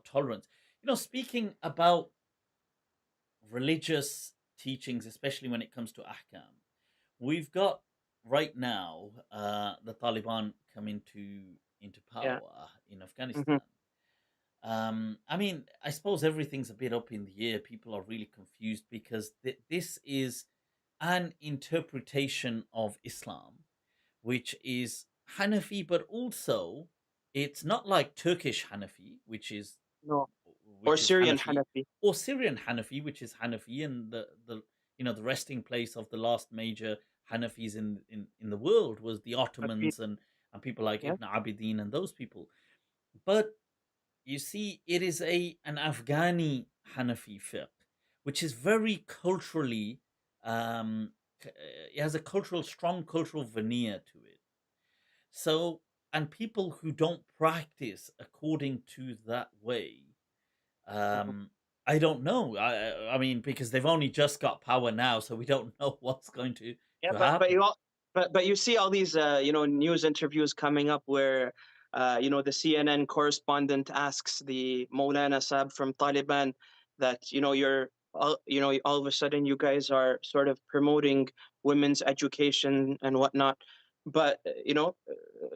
about tolerance. Speaking about religious teachings, especially when it comes to ahkam, we've got right now the Taliban come into Yeah. power in Afghanistan. Hmm. I mean, I suppose everything's a bit up in the air. People are really confused because this is an interpretation of Islam, which is Hanafi, but also it's not like Turkish Hanafi, No. Or which is Syrian Hanafi, Hanafi. or Syrian Hanafi, which is Hanafi, and the resting place of the last major Hanafis in the world was the Agreed. Ottomans and people like Yeah. Ibn Abidin and those people. But you see, it is an Afghani Hanafi fiqh, which is very culturally, it has a strong cultural veneer to it. So, and people who don't practice according to that way, Mhm. um, I don't know. I mean, because they've only just got power now, so we don't know what's going Yeah, to but happen. you see all these news interviews coming up where the CNN correspondent asks the Maulana Sab from Taliban that you're all of a sudden you guys are sort of promoting women's education and whatnot, but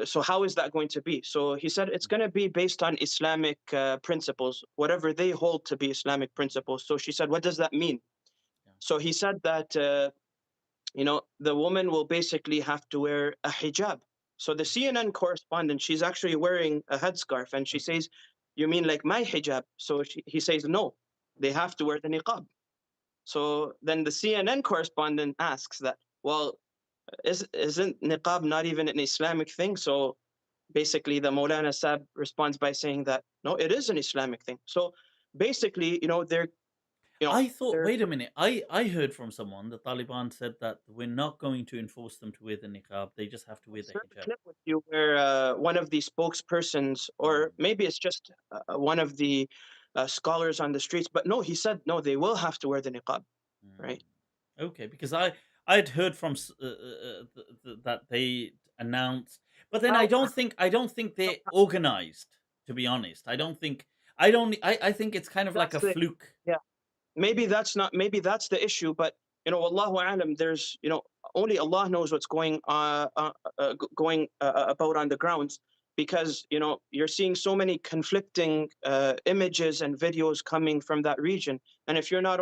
so how is that going to be? So he said it's going to be based on Islamic principles, whatever they hold to be Islamic principles. So she said, what does that mean? Yeah. So he said that the woman will basically have to wear a hijab. So the CNN correspondent, she's actually wearing a headscarf, and she Okay. says, "You mean like my hijab?" So he says, "No, they have to wear the niqab." So then the CNN correspondent asks that, "Well, isn't niqab not even an Islamic thing?" So basically, the Maulana Sab responds by saying that, "No, it is an Islamic thing." So basically, I thought, they're wait a minute. I heard from someone, the Taliban said that we're not going to enforce them to wear the niqab. They just have to wear the share the hijab. clip with you where one of the spokespersons, or Mm, maybe it's just one of the scholars on the streets, but no, he said no, they will have to wear the niqab, mm. right? Okay, because I'd heard from that they announced, but then How? I don't think they organized. To be honest, I think it's kind of like That's a the fluke. Yeah. Maybe that's the issue, but Allahu alam, there's only Allah knows what's going about on the grounds, because you're seeing so many conflicting images and videos coming from that region, and if you're not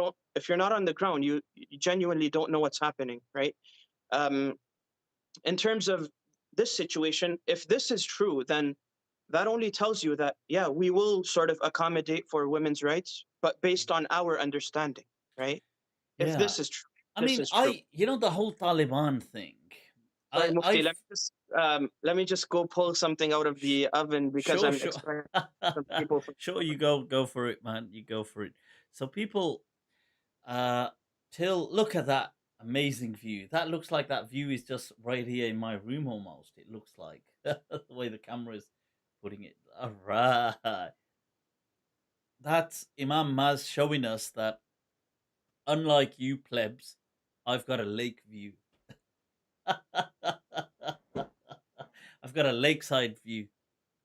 on the ground, you genuinely don't know what's happening, right? um, in terms of this situation, if this is true, then that only tells you that, yeah, we will sort of accommodate for women's rights, but based on our understanding, right? If Yeah, this is true, I this mean, is true. the whole Taliban thing. Sorry, I Mufti, let me just go pull something out of sh- the oven because sure, I'm sure, expecting some people from. sure. You go for it, man. You go for it. So people, uh, till look at that amazing view. That looks like that view is just right here in my room almost. It looks like the way the camera is putting it. All right, that's Imam Maz showing us that unlike you plebs, I've got a lake view. I've got a lakeside view.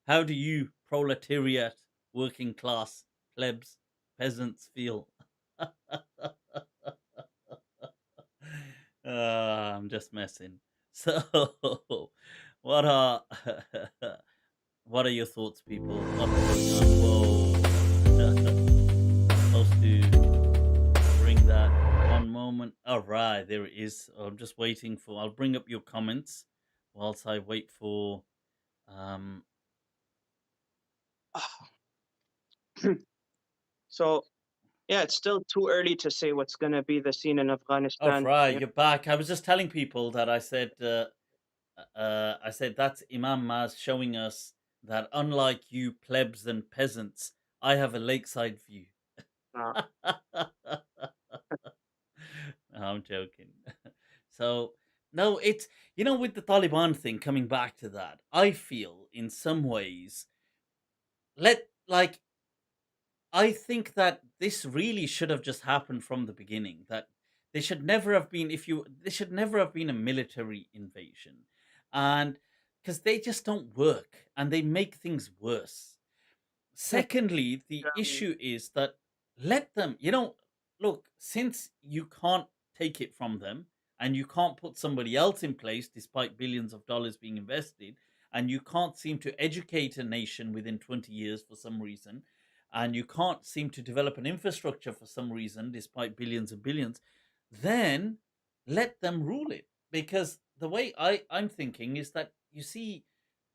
How do you proletariat, working class, plebs, peasants feel? I'm just messing. So, what are what are your thoughts, people? What's going on? Whoa! Supposed to bring that one moment. All right, there it is. I'm just waiting for. I'll bring up your comments whilst I wait for. Um. So yeah, it's still too early to say what's going to be the scene in All Afghanistan. right, you're back. I was just telling people that I said that's Imam Maz showing us that unlike you plebs and peasants, I have a lakeside view. Uh, I'm joking. So no, it's with the Taliban thing coming back to that, I feel in some ways let like I think that this really should have just happened from the beginning. That they should never have been they should never have been a military invasion. And because they just don't work and they make things worse. Yeah. Secondly, the Um, issue is that let them, look, since you can't take it from them and you can't put somebody else in place despite billions of dollars being invested, and you can't seem to educate a nation within 20 years for some reason, and you can't seem to develop an infrastructure for some reason despite billions and billions, then let them rule it. Because the way I'm thinking is that, you see,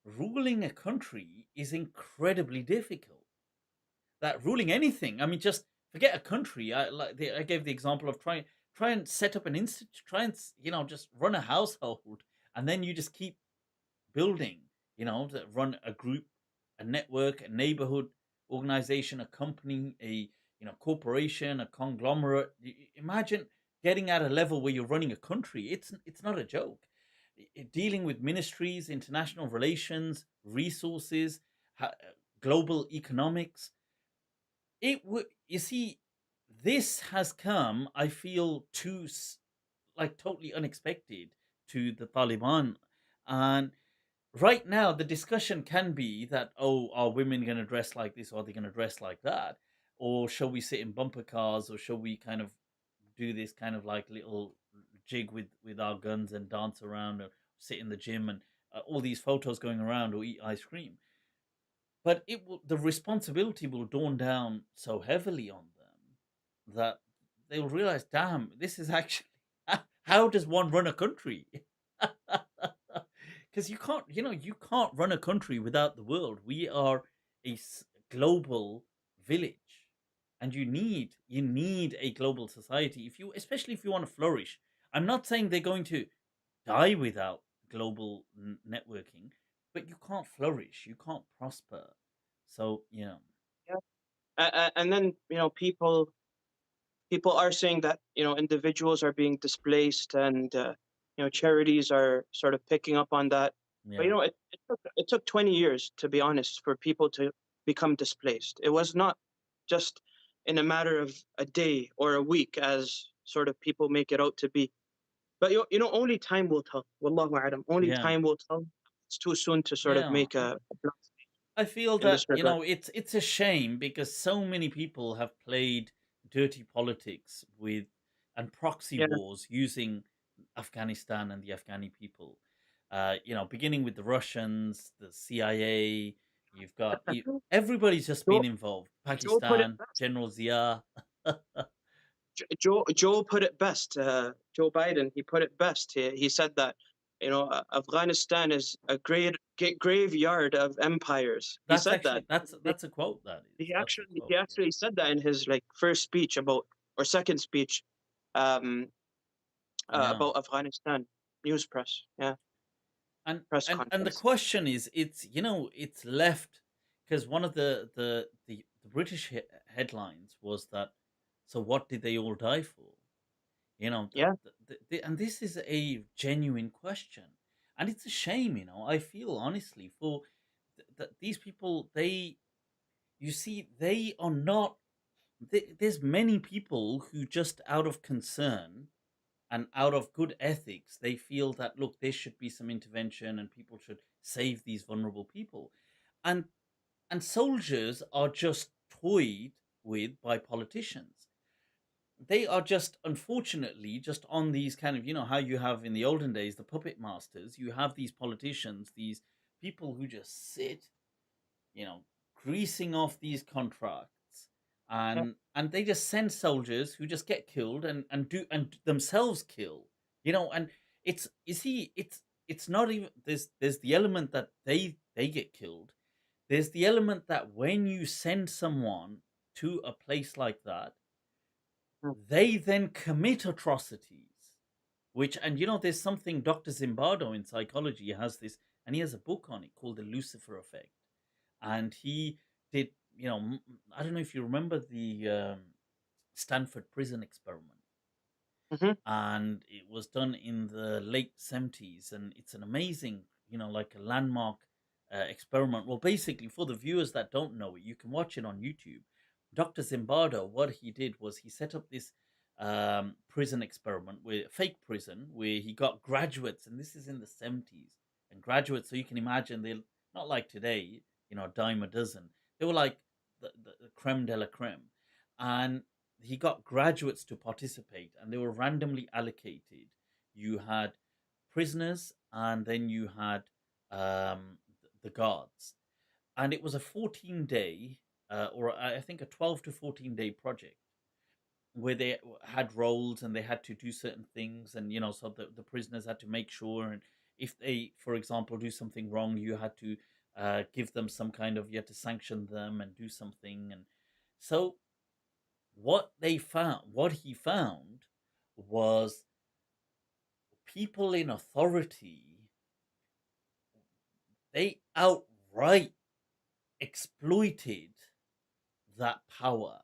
ruling a country is incredibly difficult. That ruling anything, I mean, just forget a country. I gave the example of try and set up an institute, try and just run a household, and then you just keep building. To run a group, a network, a neighborhood organization, a company, a corporation, a conglomerate. Imagine getting at a level where you're running a country. It's not a joke. Dealing with ministries, international relations, resources, global economics. It would, you see, this has come, I feel, like totally unexpected to the Taliban. And right now the discussion can be that, oh, are women going to dress like this, or are they going to dress like that, or shall we sit in bumper cars, or shall we kind of do this kind of like little jig with our guns and dance around, or sit in the gym, and all these photos going around, or eat ice cream. But the responsibility will dawn down so heavily on them that they'll realize, damn, this is actually how does one run a country? Because you can't run a country without the world. We are a global village, and you need a global society, if you especially if you want to flourish. I'm not saying they're going to die without global networking, but you can't flourish, you can't prosper. So yeah. And then people are saying that individuals are being displaced, and charities are sort of picking up on that. But yeah, it took 20 years, to be honest, for people to become displaced. It was not just in a matter of a day or a week, as sort of people make it out to be. But only time will tell. Wallahu a'lam. Only yeah, time will tell. It's too soon to sort of yeah. make a pronouncement I feel in that this regard. it's a shame because so many people have played dirty politics with and proxy Yeah. wars using Afghanistan and the Afghani people. Beginning with the Russians, the CIA. You've got everybody's just been Joe, involved. Joe put it Pakistan, best. General Zia. Joe put it best. Joe Biden, he put it best. He said that Afghanistan is a great graveyard of empires. He That's said that. actually that's a quote. That is He that's a actually he quote. Yeah, actually said that in his like first speech about, or second speech, um, yeah. about Afghanistan news press. Yeah, and press and the conference. question is, it's left, because one of the British headlines was that, so what did they all die for? Yeah, And this is a genuine question, and it's a shame. I feel honestly for that these people, you see, they are not. There's many people who, just out of concern and out of good ethics, they feel that, look, there should be some intervention and people should save these vulnerable people. And and soldiers are just toyed with by politicians. They are just, unfortunately, just on these kind of, how you have in the olden days the puppet masters. You have these politicians, these people who just sit, you know, greasing off these contracts, yeah, and they just send soldiers who just get killed and themselves kill. And it's, you see, it's not even, there's the element that they get killed. There's the element that when you send someone to a place like that, mm, they then commit atrocities. Which, and there's something, Dr. Zimbardo in psychology has this, and he has a book on it called the Lucifer effect. And he did, I don't know if you remember the Stanford prison experiment, mhm, and it was done in the late 70s, and it's an amazing, like a landmark experiment. Well, basically, for the viewers that don't know it, you can watch it on YouTube. Dr. Zimbardo, what he did was he set up this prison experiment, with fake prison, where he got graduates, and this is in the 70s, and graduates, so you can imagine, they're not like today, a dime a dozen. They were like the creme de la creme, and he got graduates to participate, and they were randomly allocated. You had prisoners, and then you had the guards, and it was a 14-day, or I think a 12 to 14-day project where they had roles and they had to do certain things, and so the prisoners had to make sure, and if they, for example, do something wrong, you had to give them some kind of, you had to sanction them and do something. And so what he found was people in authority, they outright exploited that power,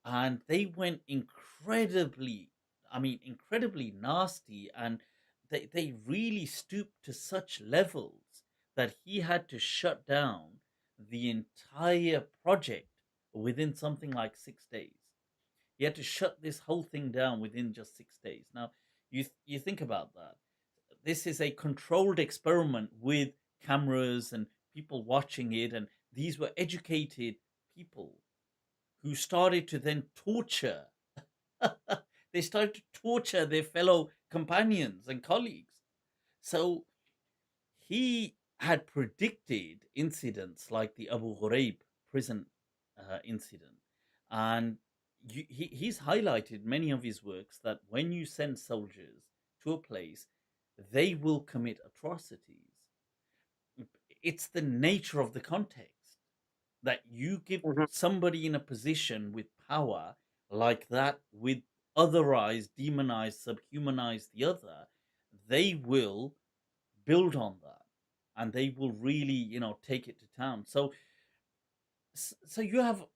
and they went incredibly nasty, and they really stooped to such levels that he had to shut down the entire project within something like 6 days. He had to shut this whole thing down within just 6 days. Now, you think about that. This is a controlled experiment with cameras and people watching it, and these were educated people who started to then torture. They started to torture their fellow companions and colleagues. So he had predicted incidents like the Abu Ghraib prison incident. And he's highlighted many of his works that when you send soldiers to a place, they will commit atrocities. It's the nature of the context that you give Mhm. somebody in a position with power like that, with otherize, demonize, subhumanize the other, they will build on that, and they will really, take it to town. So you have,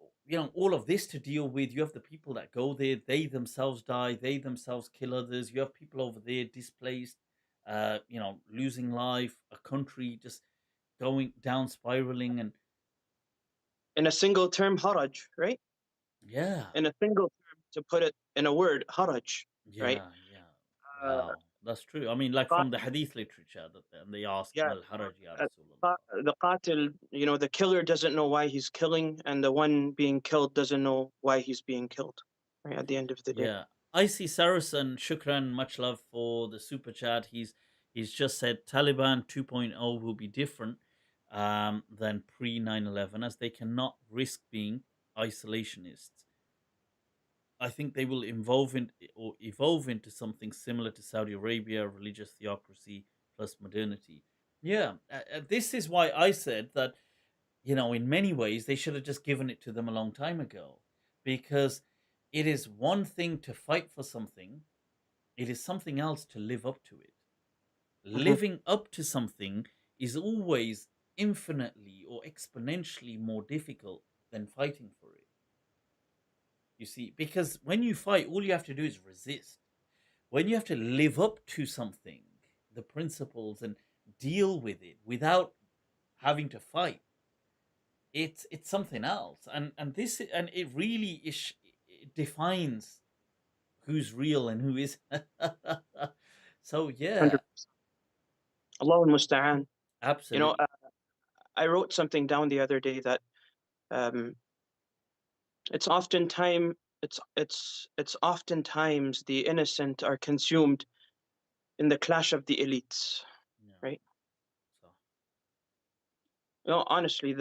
all of this to deal with. You have the people that go there, they themselves die, they themselves kill others. You have people over there displaced, losing life, a country just going down, spiraling. And In a single term, haraj, right? yeah, In a single term, to put it in a word, haraj, right? yeah. Uh, Wow, that's true. I mean, like qa- from the hadith literature, and they ask, yeah, "Mal haraj ya uh, Rasulullah." the qatil, the killer doesn't know why he's killing, and the one being killed doesn't know why he's being killed, right? At the end of the day. Yeah, I see Saracen. Shukran, much love for the super chat. He's just said Taliban 2.0 will be different than pre 9/11, as they cannot risk being isolationists. I think they will evolve into something similar to Saudi Arabia, religious theocracy plus modernity. Yeah, this is why I said that, in many ways, they should have just given it to them a long time ago, because it is one thing to fight for something, it is something else to live up to it. Mhm. Living up to something is always infinitely or exponentially more difficult than fighting for it. You see, because when you fight, all you have to do is resist. When you have to live up to something, the principles, and deal with it without having to fight, it's something else. And it really it defines who's real and who is. So yeah, 100%. Allahu musta'an. You know, absolutely. uh, I wrote something down the other day that um, it's oftentimes it's oftentimes the innocent are consumed in the clash of the elites, Yeah. right? So Honestly,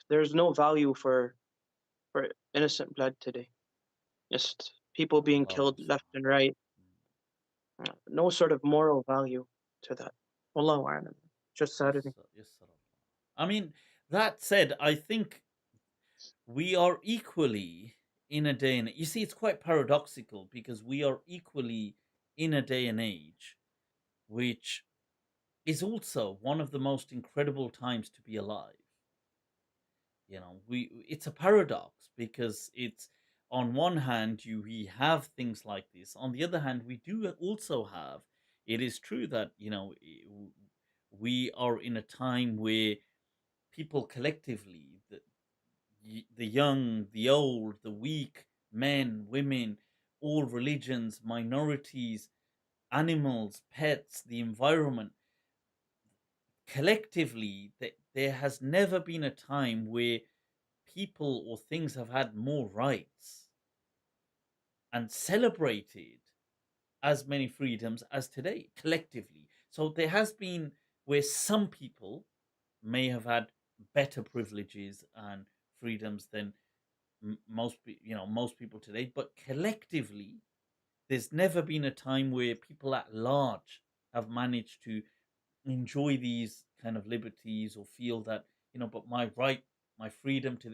there's no value for innocent blood today. Just people being Allahu killed left musta'an. and right. Mm. No sort of moral value to that. Wallahu a'lam. Just Yes, saddening. yes, sir. I mean, that said, I think we are equally in a day and, you see, it's quite paradoxical, because we are equally in a day and age which is also one of the most incredible times to be alive. We it's a paradox, because it's, on one hand, we have things like this, on the other hand we do also have, it is true that, we are in a time where people collectively, the young, the old, the weak, men, women, all religions, minorities, animals, pets, the environment, collectively, there has never been a time where people or things have had more rights and celebrated as many freedoms as today collectively. So there has been where some people may have had better privileges and freedoms than most people today, but collectively there's never been a time where people at large have managed to enjoy these kind of liberties or feel that, but my freedom to